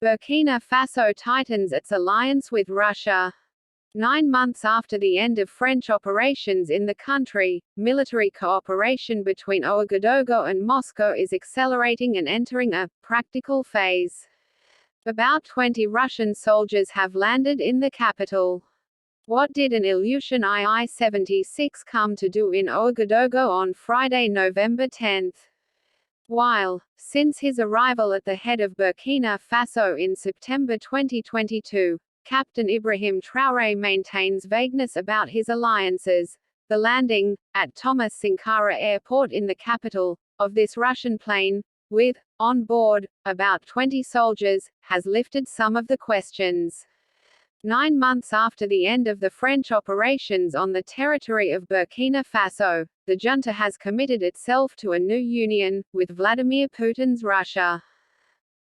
Burkina Faso tightens its alliance with Russia. 9 months after the end of French operations in the country, military cooperation between Ouagadougou and Moscow is accelerating and entering a practical phase. About 20 Russian soldiers have landed in the capital. What did an Ilyushin II-76 come to do in Ouagadougou on Friday, November 10? While, since his arrival at the head of Burkina Faso in September 2022, Captain Ibrahim Traoré maintains vagueness about his alliances, the landing, at Thomas Sankara Airport in the capital, of this Russian plane, with, on board, about 20 soldiers, has lifted some of the questions. 9 months after the end of the French operations on the territory of Burkina Faso, the junta has committed itself to a new union, with Vladimir Putin's Russia.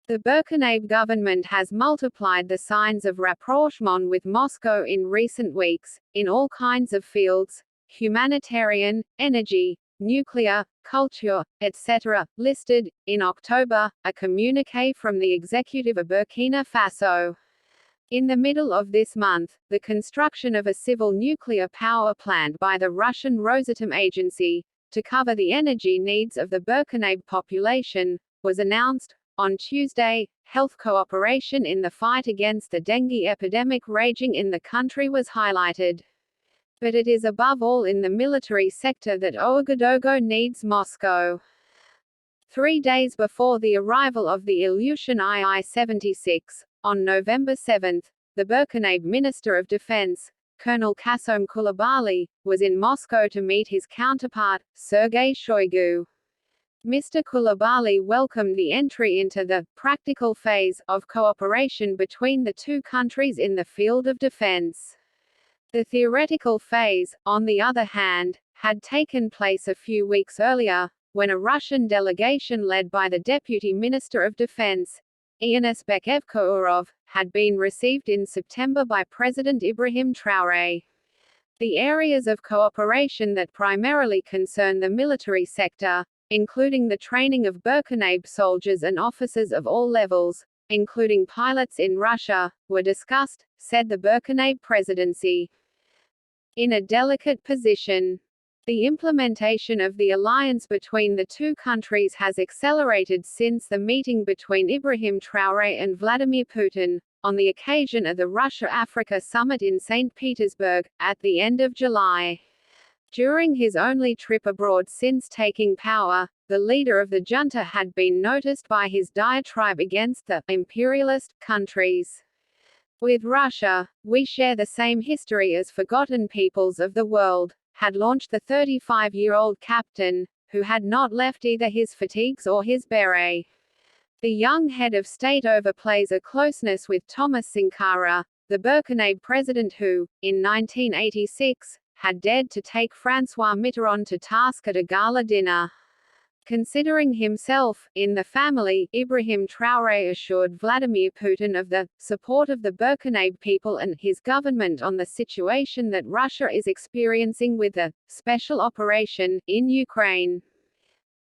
The Burkinabe government has multiplied the signs of rapprochement with Moscow in recent weeks, in all kinds of fields: humanitarian, energy, nuclear, culture, etc., listed. In October, a communiqué from the executive of Burkina Faso. In the middle of this month, the construction of a civil nuclear power plant by the Russian Rosatom agency, to cover the energy needs of the Burkinabe population, was announced. On Tuesday, health cooperation in the fight against the dengue epidemic raging in the country was highlighted. But it is above all in the military sector that Ouagadougou needs Moscow. 3 days before the arrival of the Ilyushin II-76, on November 7, the Burkinabe Minister of Defense, Colonel Kassom Koulibaly, was in Moscow to meet his counterpart, Sergei Shoigu. Mr. Koulibaly welcomed the entry into the practical phase of cooperation between the two countries in the field of defense. The theoretical phase, on the other hand, had taken place a few weeks earlier, when a Russian delegation led by the Deputy Minister of Defense, Ioannis Bekevkourov, had been received in September by President Ibrahim Traoré. The areas of cooperation that primarily concern the military sector, including the training of Burkinabe soldiers and officers of all levels, including pilots in Russia, were discussed, said the Burkinabe presidency. In a delicate position. The implementation of the alliance between the two countries has accelerated since the meeting between Ibrahim Traoré and Vladimir Putin, on the occasion of the Russia-Africa Summit in St. Petersburg, at the end of July. During his only trip abroad since taking power, the leader of the junta had been noticed by his diatribe against the imperialist countries. With Russia, we share the same history as forgotten peoples of the world, had launched the 35-year-old captain, who had not left either his fatigues or his beret. The young head of state overplays a closeness with Thomas Sankara, the Burkinabe president who, in 1986, had dared to take François Mitterrand to task at a gala dinner. Considering himself, in the family, Ibrahim Traoré assured Vladimir Putin of the support of the Burkinabe people and his government on the situation that Russia is experiencing with the special operation in Ukraine.